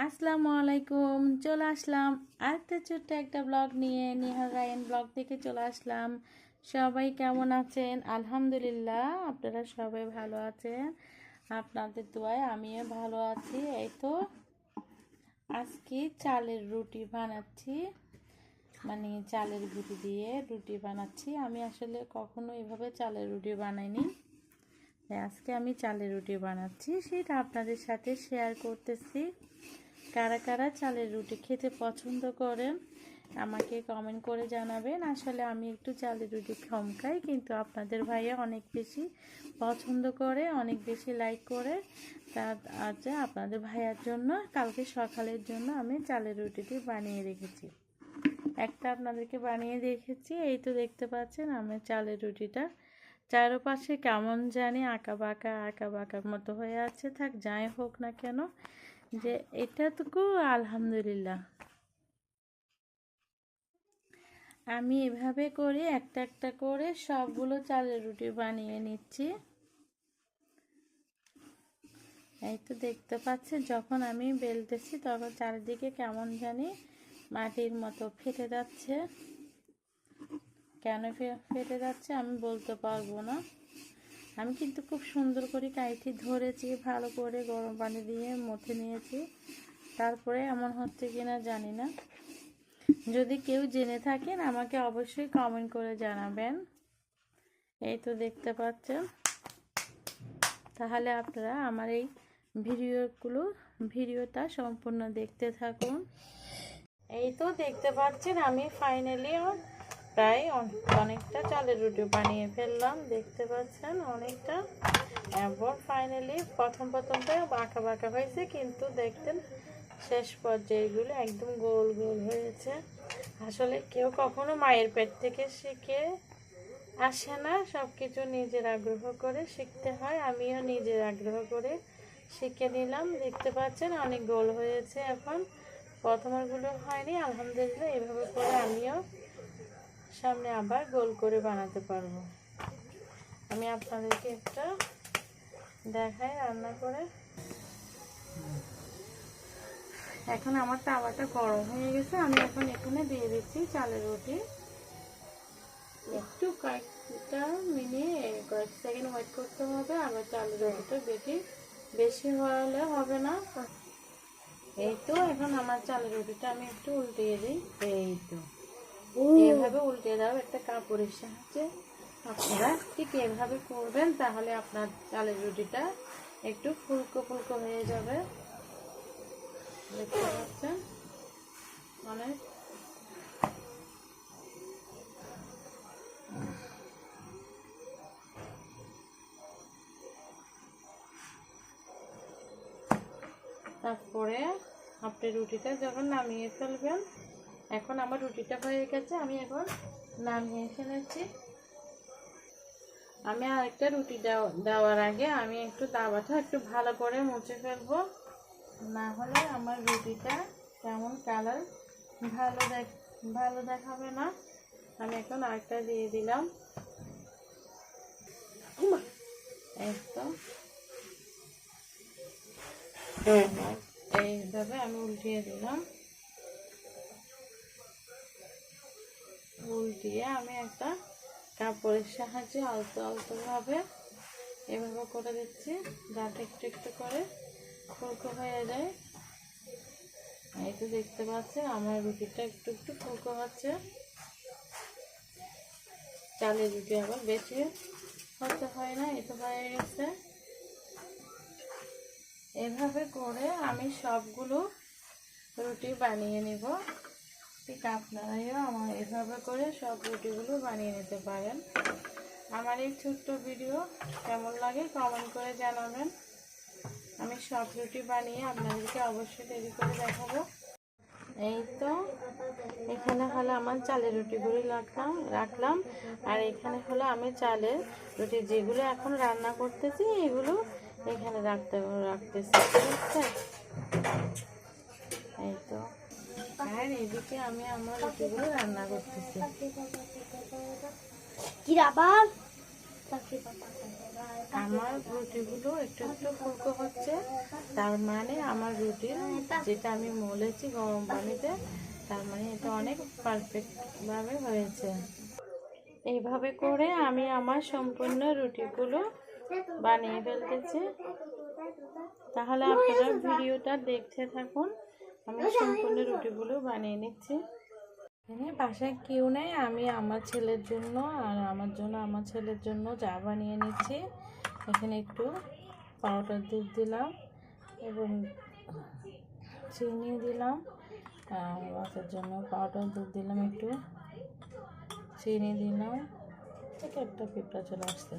আসসালামু আলাইকুম। চলে আসলাম আরেকটা ছোট্ট একটা ব্লগ নিয়ে, নিহার রায়ন ব্লগ থেকে চলে আসলাম। সবাই কেমন আছেন? আলহামদুলিল্লাহ, আপনারা সবাই ভালো আছেন। আপনাদের দোয়ায় আমিও ভালো আছি। এই তো আজকে চালের রুটি বানাচ্ছি, মানে চালের গুঁড়ি দিয়ে রুটি বানাচ্ছি। আমি আসলে কখনো এভাবে চালের রুটি বানাইনি। আজকে আমি চালের রুটি বানাচ্ছি, সেটা আপনাদের সাথে শেয়ার করতেছি। কারা কারা চালের রুটি খেতে পছন্দ করেন আমাকে কমেন্ট করে জানাবেন। আসলে আমি একটু চালের রুটি কম খাই, কিন্তু আপনাদের ভাইয়া অনেক বেশি পছন্দ করে, অনেক বেশি লাইক করে। তার আছে আপনাদের ভাইয়ার জন্য কালকে সকালের জন্য আমি চালের রুটিটি বানিয়ে রেখেছি। একটা আপনাদেরকে বানিয়ে রেখেছি, এই তো দেখতে পাচ্ছেন আমি চালের রুটিটা। চারপাশে কেমন জানি আঁকা বাঁকার মতো হয়ে আছে। থাক, যাই হোক না কেন, যে এটাটুকু আলহামদুলিল্লাহ। আমি এভাবে করে একটা একটা করে সবগুলো চালের রুটি বানিয়ে নিচ্ছি। এই তো দেখতে পাচ্ছি, যখন আমি বেলতেছি তখন চারিদিকে কেমন জানি মাটির মতো ফেটে যাচ্ছে। কেন ফেটে যাচ্ছে আমি বলতে পারবো না। আমি কিন্তু খুব সুন্দর করে কাইটি ধরেছি, ভালো করে গরম পানি দিয়ে মথে নিয়েছি। তারপরে এমন হচ্ছে কিনা জানি না। যদি কেউ জেনে থাকেন আমাকে অবশ্যই কমেন্ট করে জানাবেন। এই তো দেখতে পাচ্ছেন, তাহলে আপনারা আমার এই ভিডিওটা সম্পূর্ণ দেখতে থাকুন। এই তো দেখতে পাচ্ছেন আমি ফাইনালি প্রায় অনেকটা চালের রুটি বানিয়ে ফেললাম। দেখতে পাচ্ছেন অনেকটা। এবার ফাইনালি প্রথম তো বাঁকা হয়েছে, কিন্তু দেখতেন শেষ পর্যায়ে এগুলো একদম গোল গোল হয়েছে। আসলে কেউ কখনো মায়ের পেট থেকে শিখে আসে না, সব কিছু নিজের আগ্রহ করে শিখতে হয়। আমিও নিজের আগ্রহ করে শিখে নিলাম। দেখতে পাচ্ছেন অনেক গোল হয়েছে। এখন প্রথমগুলো হয়নি, আলহামদুলিল্লাহ এভাবে করে আমিও সামনে আবার গোল করে বানাতে পারবো। আমি আপনাদেরকে একটা দেখাই রান্না করে। এখন আমার তাওয়াটা গরম হয়ে গেছে, আমি এখন এখানে দিয়ে দিচ্ছি চালের রুটি। একটু কয়েকটা কয়েক সেকেন্ড ওয়েট করতে হবে, আবার চালের রুটিটা বেশি হলে হবে না। এই তো এখন আমার চালের রুটিটা আমি একটু উল্টিয়ে দিই। এই তো এভাবে উল্টে দাও একটা কাপড়ের সাহায্যে। আপনারা ঠিক এভাবে করবেন, তাহলে আপনার চালের রুটিটা একটু ফুলকো হয়ে যাবে। দেখতে পাচ্ছেন অনেক। তারপরে আপনি রুটিটা যখন নামিয়ে ফেলবেন, এখন আমার রুটিটা হয়ে গেছে, আমি এখন নামিয়ে ফেলেছি। আমি আরেকটা রুটি দেওয়ার আগে আমি একটু তাওয়াটা একটু ভালো করে মুছে ফেলবো, না হলে আমার রুটিটা কেমন কালার ভালো দেখাবে না। আমি এখন আরেকটা দিয়ে দিলাম। একদম এইভাবে আমি উল্টিয়ে দিলাম। উল্টিয়ে আমি একটা কাপড়ের সাহায্যে আলতো ভাবে এভাবে করে দিচ্ছি, যাতে একটু করে ফুলকো হয়ে যায়। এই তো দেখতে পাচ্ছেন আমার রুটিটা একটু ফুলকো হচ্ছে। চালের রুটি আবার বেশি হতে হয় না, এটা হয়ে গেছে। এভাবে করে আমি সবগুলো রুটি বানিয়ে নিব। ঠিক আপনারাও আমার এভাবে করে সব রুটিগুলো বানিয়ে নিতে পারেন। আমার এই ছোট্ট ভিডিও কেমন লাগে কমেন্ট করে জানাবেন। আমি সব রুটি বানিয়ে আপনাদেরকে অবশ্যই তৈরি করে দেখাবো। এই তো এখানে হলো আমার চালের রুটিগুলো রাখলাম, আর এখানে হলো আমি চালের রুটি যেগুলো এখন রান্না করতেছি এগুলো এখানে রাখতেছি। ঠিক আছে, এই তো। আর এদিকে আমি আমার রুটিগুলো রান্না করতেছি। আমার রুটিগুলো একটু একটু ফুলকো হচ্ছে, তার মানে আমার রুটি যেটা আমি মলেছি গরম পানিতে, তার মানে এটা অনেক পারফেক্টভাবে হয়েছে। এইভাবে করে আমি আমার সম্পূর্ণ রুটিগুলো বানিয়ে ফেলতেছি। তাহলে আপনারা ভিডিওটা দেখতে থাকুন, আমি সম্পূর্ণ রুটিগুলো বানিয়ে নিচ্ছি। এখানে বাসায় কেউ নেই, আমি আমার ছেলের জন্য আর আমার ছেলের জন্য চা বানিয়ে নিচ্ছি। এখানে একটু পাউডার দুধ দিলাম এবং চিনি দিলাম, বাচ্চার জন্য পাউডার দুধ দিলাম, একটু চিনি দিলাম। থেকে একটা পিঁপড়া চলে আসছে।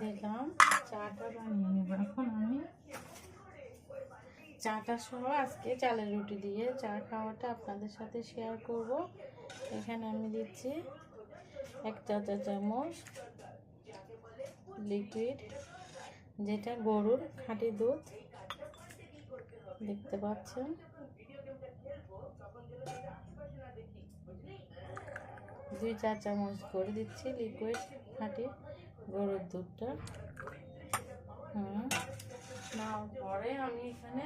দিলাম, চাটা বানিয়ে নেব এখন আমি। চাটা সহ আজকে চালের রুটি দিয়ে চা খাওয়াটা আপনাদের সাথে শেয়ার করব। এখানে আমি দিচ্ছি 1 চা চামচ লিকুইড, যেটা গরুর খাঁটি দুধ, দেখতে পাচ্ছেন। 2 চা চামচ করে দিচ্ছি লিকুইড খাঁটি গরুর দুধটা। নেওয়ার পরে আমি এখানে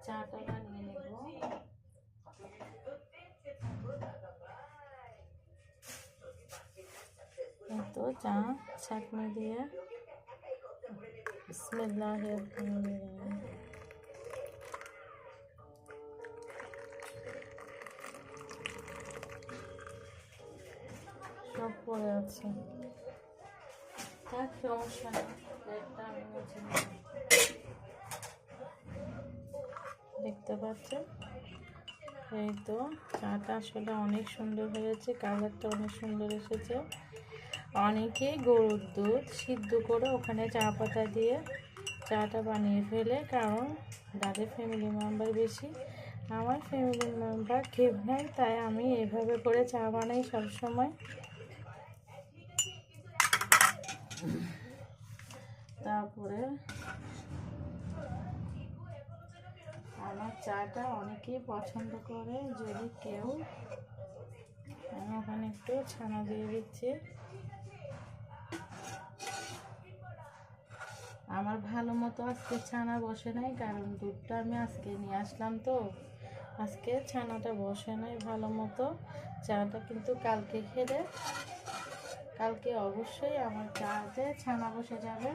চাটা বানিয়ে নেব। তো চা ছাঁকনি দিয়ে বিসমিল্লাহির রহমানির রহিম। সব পড়ে আছে, তার সমস্যা নেই, আমি মুছে নেব। দেখতে পাচ্ছেন, এই তো চাটা আসলে অনেক সুন্দর হয়েছে, কালারটা অনেক সুন্দর এসেছে। অনেকে গরুর দুধ সিদ্ধ করে ওখানে চা পাতা দিয়ে চাটা বানিয়ে ফেলে, কারণ যাদের ফ্যামিলি মেম্বার বেশি, আমার ফ্যামিলি মেম্বার কেউ নাই, তাই আমি এভাবে করে চা বানাই সবসময়। তারপরে আমার চাটা অনেকেই পছন্দ করে, যদি কেউ, আমি ওখানে একটু ছানা দিয়ে দিচ্ছি। আমার ভালো মতো আজকে ছানা বসে নাই, কারণ দুধটা আমি আজকে নিয়ে আসলাম, তো আজকে ছানাটা বসে নাই ভালো মতো। চাটা কিন্তু কালকে খেলে, কালকে অবশ্যই আমার চাতে ছানা বসে যাবে।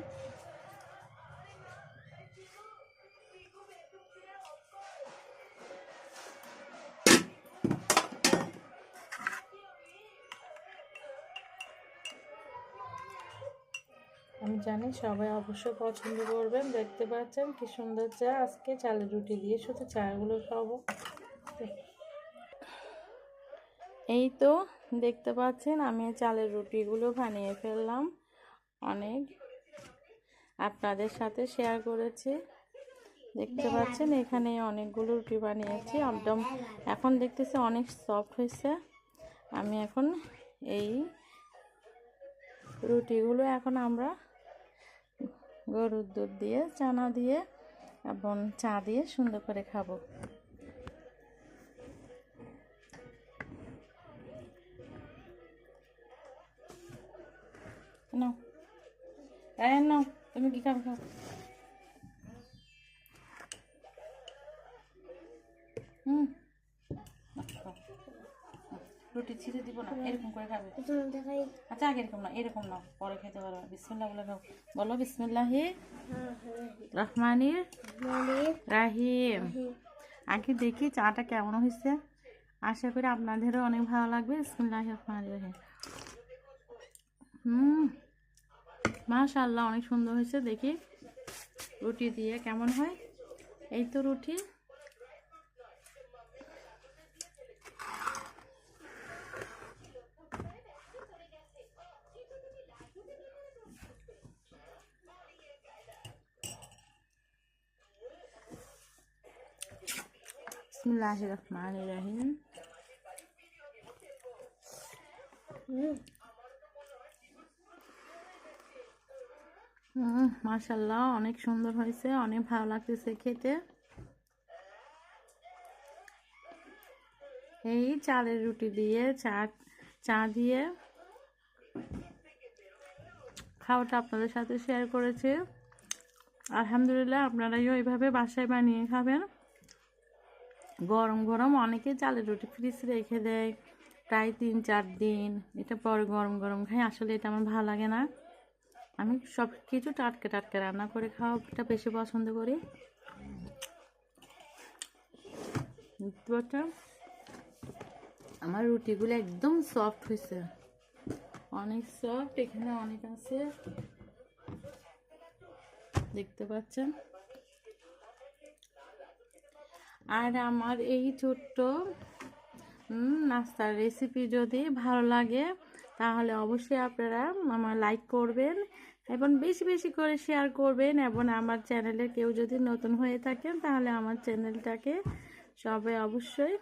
আমি জানি সবাই অবশ্যই পছন্দ করবেন। দেখতে পাচ্ছেন কি সুন্দর চা, আজকে চালের রুটি দিয়ে শুধু চাগুলো খাবো। এই তো দেখতে পাচ্ছেন আমি চালের রুটিগুলো বানিয়ে ফেললাম, অনেক আপনাদের সাথে শেয়ার করেছি। দেখতে পাচ্ছেন এখানে অনেকগুলো রুটি বানিয়েছি, একদম এখন দেখতেছি অনেক সফট হয়েছে। আমি এখন এই রুটিগুলো এখন আমরা গরুর দুধ দিয়ে, চানা দিয়ে এবং চা দিয়ে সুন্দর করে খাবো। নাও নাও, তুমি কি খাবে খাও। রুটি ছিঁড়ে দিব না, এরকম করে খাবে। আচ্ছা আগে এরকম না, এরকম নাও, পরে খেতে পারবে। বিসমিল্লাহ বলে খাও, বলো বিসমিল্লাহি রহমানির রাহিম। আগে দেখি চাটা কেমন হয়েছে, আশা করি আপনাদেরও অনেক ভালো লাগবে। বিসমিল্লাহি রহমানির রাহিম। মাশাআল্লাহ, অনেক সুন্দর হয়েছে। দেখি রুটি দিয়ে কেমন হয়। এই তো রুটি, বিসমিল্লাহির রহমানির রহিম। মাশাআল্লাহ, অনেক সুন্দর হয়েছে, অনেক ভালো লাগতেছে খেতে। এই চালের রুটি দিয়ে চা দিয়ে খাওয়াটা আপনাদের সাথে শেয়ার করেছি। আলহামদুলিল্লাহ, আপনারাই ওইভাবে বাসায় বানিয়ে খাবেন। গরম গরম অনেকে চালের রুটি ফ্রিজ রেখে দেয় প্রায় 3-4 দিন, এটা পরে গরম গরম খাই। আসলে এটা আমার ভালো লাগে না। আমি সব কিছু টাটকা টাটকা রান্না করে খাওয়াটা বেশি পছন্দ করি। আমার রুটিগুলো একদম সফট হয়েছে, অনেক সফট। এখানে অনেক আছে, দেখতে পাচ্ছেন। আর আমার এই ছোট্ট নাস্তার রেসিপি যদি ভালো লাগে তাহলে অবশ্যই আপনারা আমার লাইক করবেন এবং বেশি বেশি করে শেয়ার করবেন। এবং আমার চ্যানেলে কেউ যদি নতুন হয়ে থাকেন তাহলে আমার চ্যানেলটাকে সবাই অবশ্যই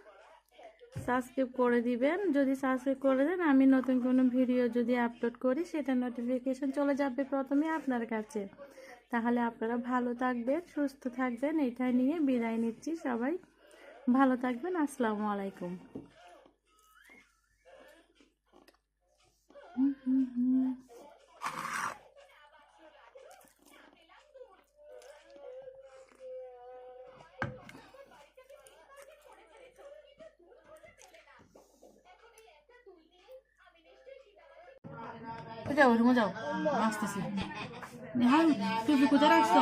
সাবস্ক্রাইব করে দিবেন। যদি সাবস্ক্রাইব করে দেন, আমি নতুন কোনো ভিডিও যদি আপলোড করি সেটা নোটিফিকেশন চলে যাবে প্রথমে আপনার কাছে। তাহলে আপনারা ভালো থাকবেন, সুস্থ থাকবেন, এটা নিয়ে বিদায় নিচ্ছি। সবাই ভালো থাকবেন। আসসালামু আলাইকুম। যাও রুমে যাও, আসতেছি। হ্যাঁ, তুই কোথায় রাখছ?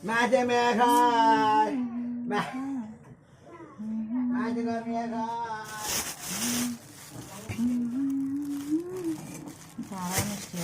মাঝে মেঘায় মাঝে মেঘায় মিষ্টি